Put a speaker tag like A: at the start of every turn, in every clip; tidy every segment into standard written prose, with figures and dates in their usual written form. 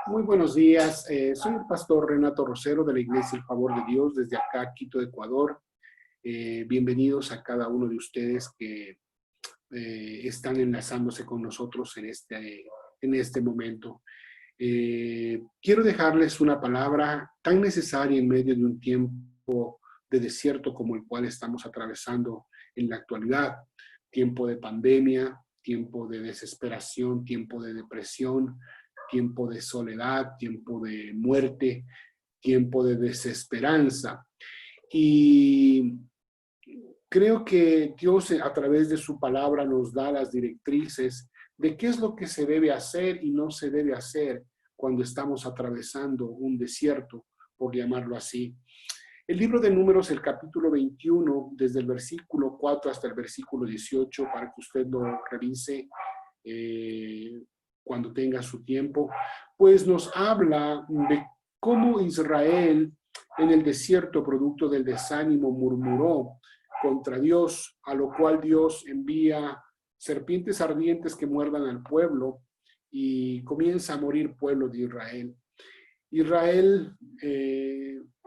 A: Muy buenos días, soy el pastor Renato Rosero de la Iglesia El Favor de Dios desde acá, Quito, Ecuador. Bienvenidos a cada uno de ustedes que están enlazándose con nosotros en este momento. Quiero dejarles una palabra tan necesaria en medio de un tiempo de desierto como el cual estamos atravesando en la actualidad. Tiempo de pandemia, tiempo de desesperación, tiempo de depresión, tiempo de soledad, tiempo de muerte, tiempo de desesperanza. Y creo que Dios a través de su palabra nos da las directrices de qué es lo que se debe hacer y no se debe hacer cuando estamos atravesando un desierto, por llamarlo así. El libro de Números, el capítulo 21, desde el versículo 4 hasta el versículo 18, para que usted lo revise cuando tenga su tiempo, pues nos habla de cómo Israel en el desierto, producto del desánimo, murmuró contra Dios, a lo cual Dios envía serpientes ardientes que muerdan al pueblo y comienza a morir pueblo de Israel. Israel,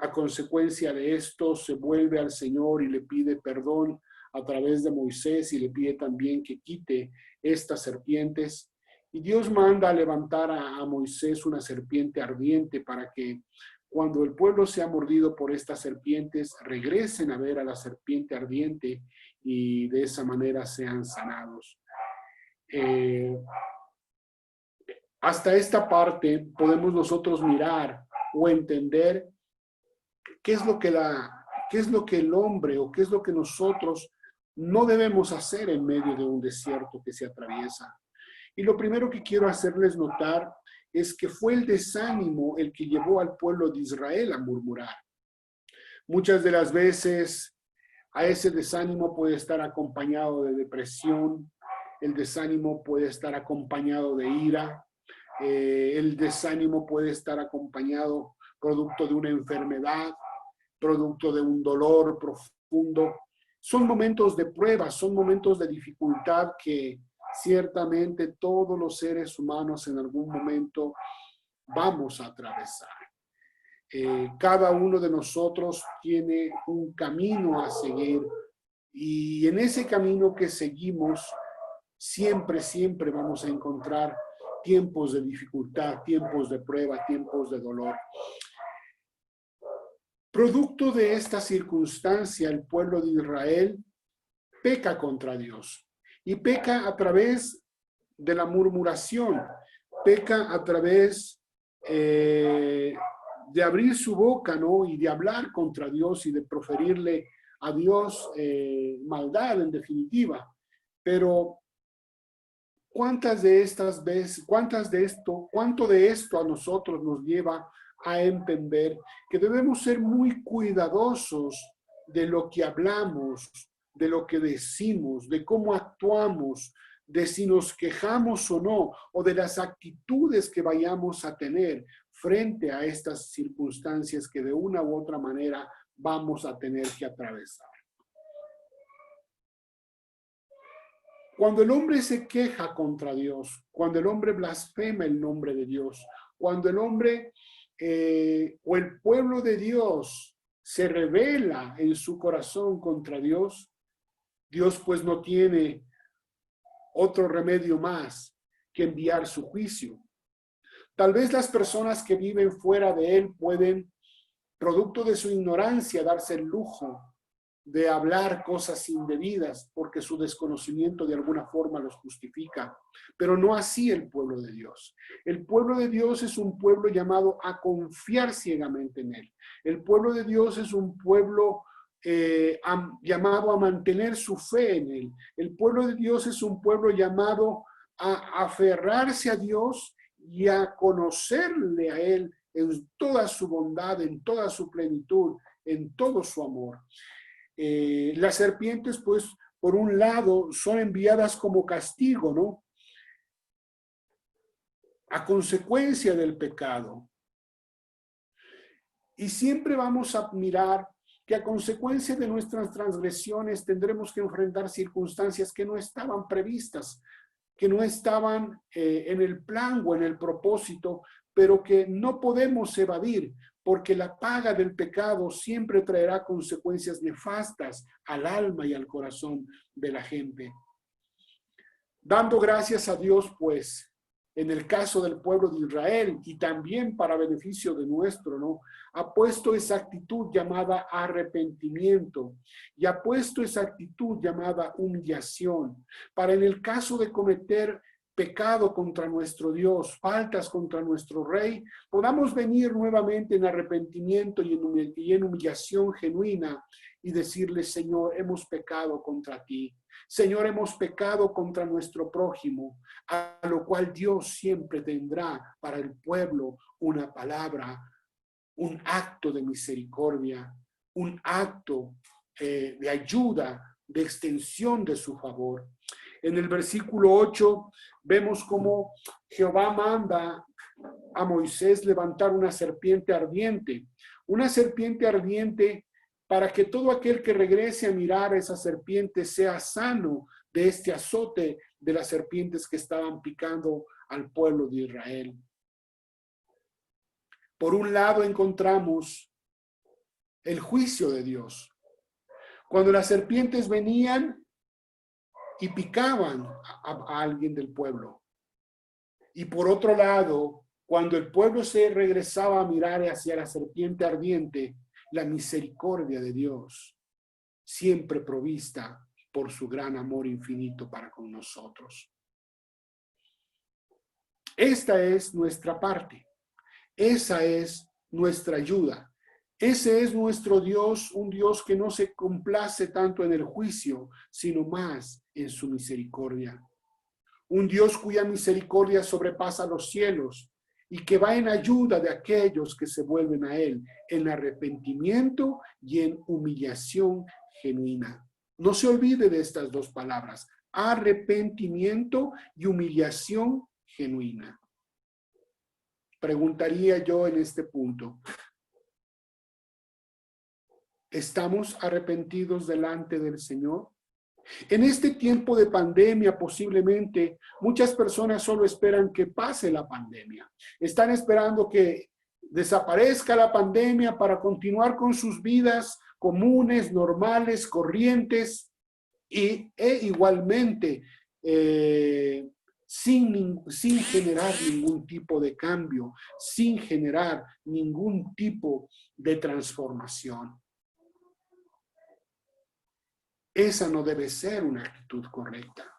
A: a consecuencia de esto, se vuelve al Señor y le pide perdón a través de Moisés y le pide también que quite estas serpientes. Y Dios manda a levantar a Moisés una serpiente ardiente para que cuando el pueblo sea mordido por estas serpientes, regresen a ver a la serpiente ardiente y de esa manera sean sanados. Hasta esta parte podemos nosotros mirar o entender qué es lo que el hombre o qué es lo que nosotros no debemos hacer en medio de un desierto que se atraviesa. Y lo primero que quiero hacerles notar es que fue el desánimo el que llevó al pueblo de Israel a murmurar. Muchas de las veces a ese desánimo puede estar acompañado de depresión, el desánimo puede estar acompañado de ira, el desánimo puede estar acompañado producto de una enfermedad, producto de un dolor profundo. Son momentos de prueba, son momentos de dificultad que ciertamente todos los seres humanos en algún momento vamos a atravesar. Cada uno de nosotros tiene un camino a seguir y en ese camino que seguimos siempre vamos a encontrar tiempos de dificultad, tiempos de prueba, tiempos de dolor. Producto de esta circunstancia, el pueblo de Israel peca contra Dios y peca a través de la murmuración, peca a través de abrir su boca, ¿no? Y de hablar contra Dios y de proferirle a Dios maldad en definitiva. Pero cuánto de esto a nosotros nos lleva a entender que debemos ser muy cuidadosos de lo que hablamos, de lo que decimos, de cómo actuamos, de si nos quejamos o no, o de las actitudes que vayamos a tener frente a estas circunstancias que de una u otra manera vamos a tener que atravesar. Cuando el hombre se queja contra Dios, cuando el hombre blasfema el nombre de Dios, cuando el hombre o el pueblo de Dios se rebela en su corazón contra Dios, Dios pues no tiene otro remedio más que enviar su juicio. Tal vez las personas que viven fuera de él pueden, producto de su ignorancia, darse el lujo de hablar cosas indebidas porque su desconocimiento de alguna forma los justifica, pero no así el pueblo de Dios. El pueblo de Dios es un pueblo llamado a confiar ciegamente en él. El pueblo de Dios es un pueblo llamado a mantener su fe en él. El pueblo de Dios es un pueblo llamado a aferrarse a Dios y a conocerle a él en toda su bondad, en toda su plenitud, en todo su amor. Las serpientes, pues, por un lado, son enviadas como castigo, ¿no? A consecuencia del pecado. Y siempre vamos a mirar que a consecuencia de nuestras transgresiones tendremos que enfrentar circunstancias que no estaban previstas que no estaban en el plan o en el propósito, pero que no podemos evadir, porque la paga del pecado siempre traerá consecuencias nefastas al alma y al corazón de la gente. Dando gracias a Dios, pues, en el caso del pueblo de Israel y también para beneficio de nuestro, ¿no? Ha puesto esa actitud llamada arrepentimiento y ha puesto esa actitud llamada humillación para en el caso de cometer pecado contra nuestro Dios, faltas contra nuestro Rey, podamos venir nuevamente en arrepentimiento y en humillación genuina y decirle, Señor, hemos pecado contra ti. Señor, hemos pecado contra nuestro prójimo, a lo cual Dios siempre tendrá para el pueblo una palabra, un acto de misericordia, un acto de ayuda, de extensión de su favor. En el versículo 8 vemos cómo Jehová manda a Moisés levantar una serpiente ardiente para que todo aquel que regrese a mirar a esa serpiente sea sano de este azote de las serpientes que estaban picando al pueblo de Israel. Por un lado encontramos el juicio de Dios. Cuando las serpientes venían y picaban a alguien del pueblo. Y por otro lado, cuando el pueblo se regresaba a mirar hacia la serpiente ardiente, la misericordia de Dios, siempre provista por su gran amor infinito para con nosotros. Esta es nuestra parte. Esa es nuestra ayuda. Ese es nuestro Dios, un Dios que no se complace tanto en el juicio, sino más en su misericordia. Un Dios cuya misericordia sobrepasa los cielos y que va en ayuda de aquellos que se vuelven a Él en arrepentimiento y en humillación genuina. No se olvide de estas dos palabras, arrepentimiento y humillación genuina. Preguntaría yo en este punto, ¿estamos arrepentidos delante del Señor? En este tiempo de pandemia, posiblemente, muchas personas solo esperan que pase la pandemia. Están esperando que desaparezca la pandemia para continuar con sus vidas comunes, normales, corrientes, e igualmente sin generar ningún tipo de cambio, sin generar ningún tipo de transformación. Esa no debe ser una actitud correcta.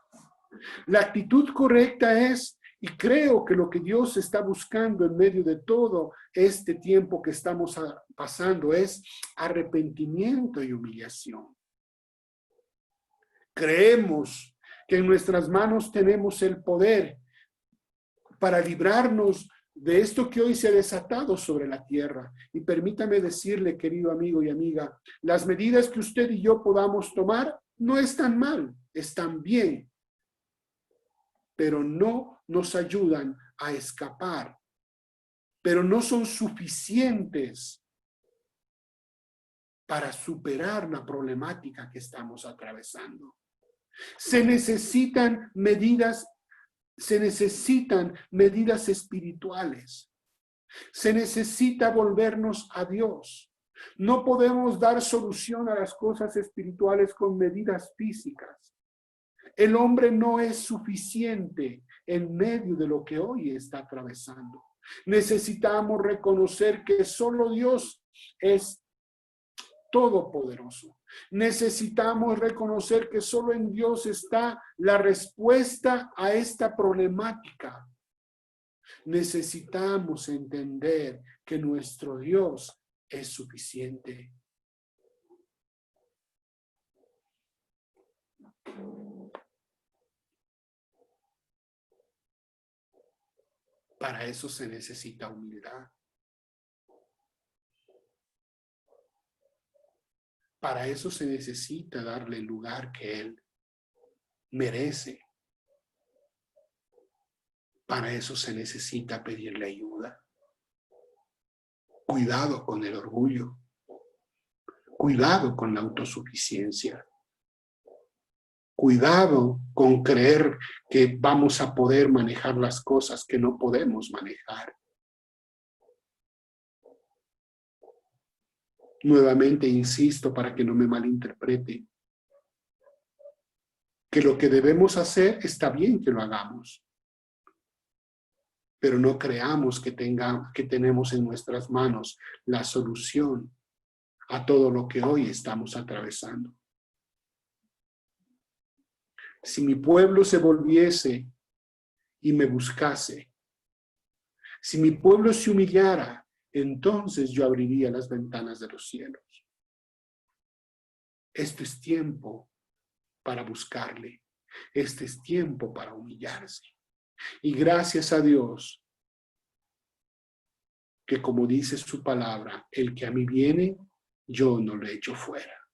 A: La actitud correcta es, y creo que lo que Dios está buscando en medio de todo este tiempo que estamos pasando es arrepentimiento y humillación. Creemos que en nuestras manos tenemos el poder para librarnos de esto que hoy se ha desatado sobre la tierra. Y permítame decirle, querido amigo y amiga, las medidas que usted y yo podamos tomar no están mal, están bien, pero no nos ayudan a escapar, pero no son suficientes para superar la problemática que estamos atravesando. Se necesitan medidas espirituales. Se necesita volvernos a Dios. No podemos dar solución a las cosas espirituales con medidas físicas. El hombre no es suficiente en medio de lo que hoy está atravesando. Necesitamos reconocer que solo Dios es todopoderoso. Necesitamos reconocer que solo en Dios está la respuesta a esta problemática. Necesitamos entender que nuestro Dios es suficiente. Para eso se necesita humildad. Para eso se necesita darle el lugar que Él merece. Para eso se necesita pedirle ayuda. Cuidado con el orgullo. Cuidado con la autosuficiencia. Cuidado con creer que vamos a poder manejar las cosas que no podemos manejar. Nuevamente insisto para que no me malinterprete, que lo que debemos hacer está bien que lo hagamos, pero no creamos que tenemos en nuestras manos la solución a todo lo que hoy estamos atravesando. Si mi pueblo se volviese y me buscase, si mi pueblo se humillara, entonces yo abriría las ventanas de los cielos. Esto es tiempo para buscarle. Este es tiempo para humillarse. Y gracias a Dios, que como dice su palabra, el que a mí viene, yo no lo echo fuera.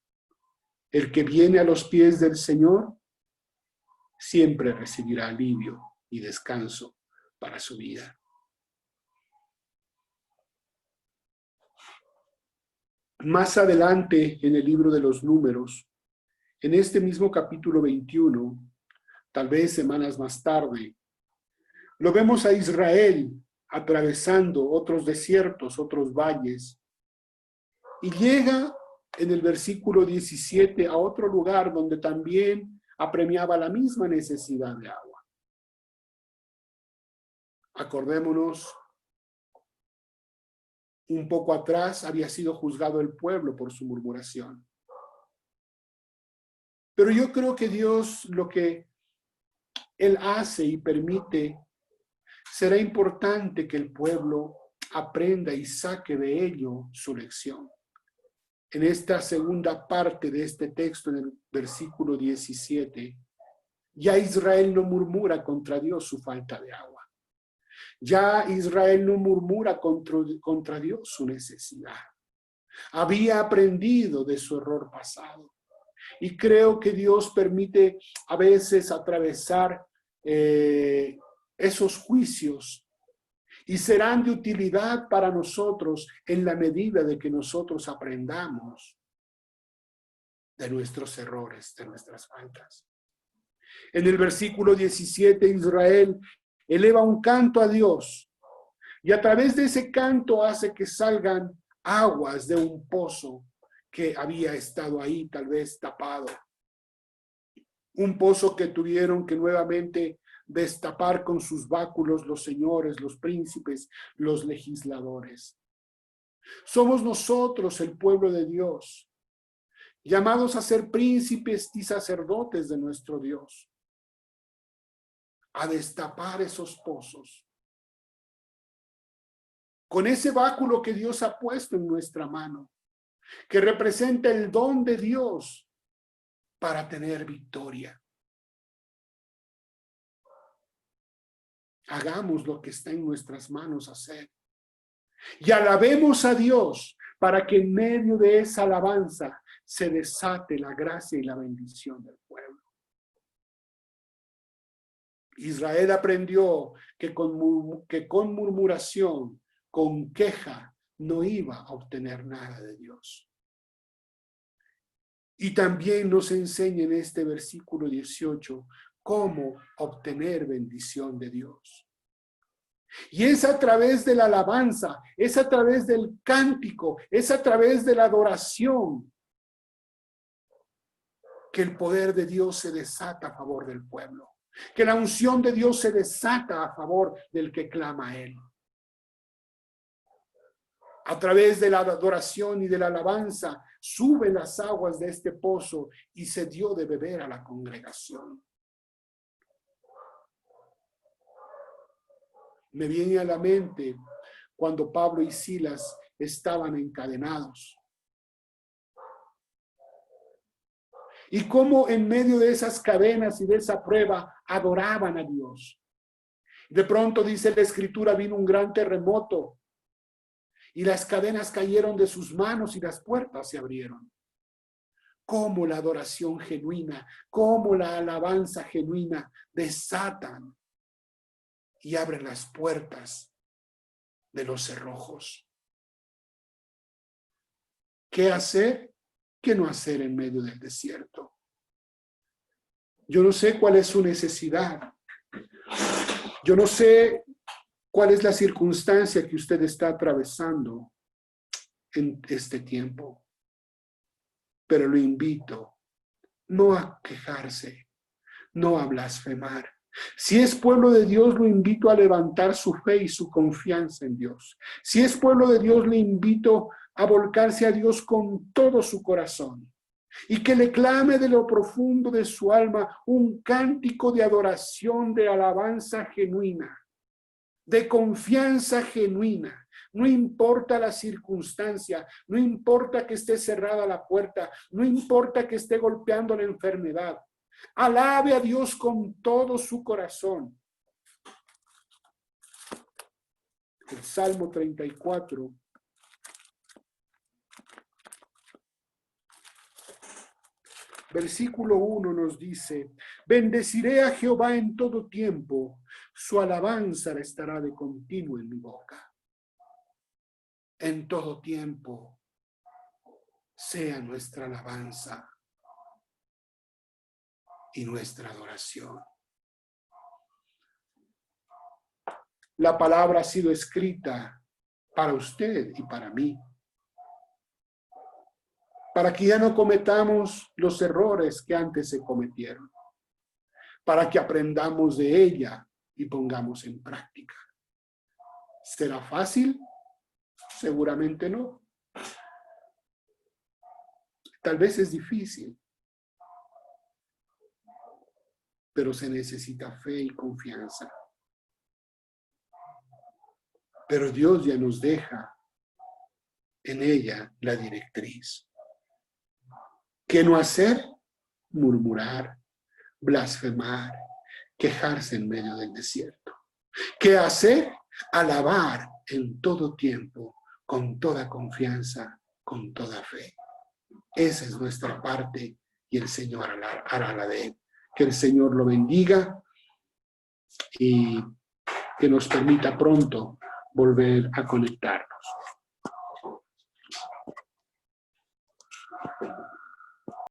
A: El que viene a los pies del Señor, siempre recibirá alivio y descanso para su vida. Más adelante en el libro de los Números, en este mismo capítulo 21, tal vez semanas más tarde, lo vemos a Israel atravesando otros desiertos, otros valles, y llega en el versículo 17 a otro lugar donde también apremiaba la misma necesidad de agua. Acordémonos, un poco atrás había sido juzgado el pueblo por su murmuración. Pero yo creo que Dios, lo que Él hace y permite, será importante que el pueblo aprenda y saque de ello su lección. En esta segunda parte de este texto, en el versículo 17, ya Israel no murmura contra Dios su falta de agua. Ya Israel no murmura contra Dios su necesidad. Había aprendido de su error pasado. Y creo que Dios permite a veces atravesar esos juicios y serán de utilidad para nosotros en la medida de que nosotros aprendamos de nuestros errores, de nuestras faltas. En el versículo 17, Israel eleva un canto a Dios y a través de ese canto hace que salgan aguas de un pozo que había estado ahí, tal vez tapado. Un pozo que tuvieron que nuevamente destapar con sus báculos los señores, los príncipes, los legisladores. Somos nosotros, el pueblo de Dios, llamados a ser príncipes y sacerdotes de nuestro Dios, a destapar esos pozos. Con ese báculo que Dios ha puesto en nuestra mano, que representa el don de Dios para tener victoria. Hagamos lo que está en nuestras manos hacer. Y alabemos a Dios para que en medio de esa alabanza se desate la gracia y la bendición del pueblo. Israel aprendió que con murmuración, con queja, no iba a obtener nada de Dios. Y también nos enseña en este versículo 18 cómo obtener bendición de Dios. Y es a través de la alabanza, es a través del cántico, es a través de la adoración que el poder de Dios se desata a favor del pueblo, que la unción de Dios se desata a favor del que clama a Él. A través de la adoración y de la alabanza, suben las aguas de este pozo y se dio de beber a la congregación. Me viene a la mente cuando Pablo y Silas estaban encadenados. Y cómo en medio de esas cadenas y de esa prueba adoraban a Dios. De pronto, dice la Escritura, vino un gran terremoto y las cadenas cayeron de sus manos y las puertas se abrieron. Cómo la adoración genuina, cómo la alabanza genuina desatan y abren las puertas de los cerrojos. ¿Qué hacer? ¿Qué no hacer en medio del desierto? Yo no sé cuál es su necesidad. Yo no sé cuál es la circunstancia que usted está atravesando en este tiempo. Pero lo invito no a quejarse, no a blasfemar. Si es pueblo de Dios, lo invito a levantar su fe y su confianza en Dios. Si es pueblo de Dios, le invito a volcarse a Dios con todo su corazón y que le clame de lo profundo de su alma un cántico de adoración, de alabanza genuina, de confianza genuina. No importa la circunstancia, no importa que esté cerrada la puerta, no importa que esté golpeando la enfermedad. Alabe a Dios con todo su corazón. El Salmo 34. Versículo 1 nos dice: bendeciré a Jehová en todo tiempo, su alabanza estará de continuo en mi boca. En todo tiempo sea nuestra alabanza y nuestra adoración. La palabra ha sido escrita para usted y para mí, para que ya no cometamos los errores que antes se cometieron, para que aprendamos de ella y pongamos en práctica. ¿Será fácil? Seguramente no. Tal vez es difícil, pero se necesita fe y confianza. Pero Dios ya nos deja en ella la directriz. ¿Qué no hacer? Murmurar, blasfemar, quejarse en medio del desierto. ¿Qué hacer? Alabar en todo tiempo, con toda confianza, con toda fe. Esa es nuestra parte y el Señor hará la de él. Que el Señor lo bendiga y que nos permita pronto volver a conectarnos.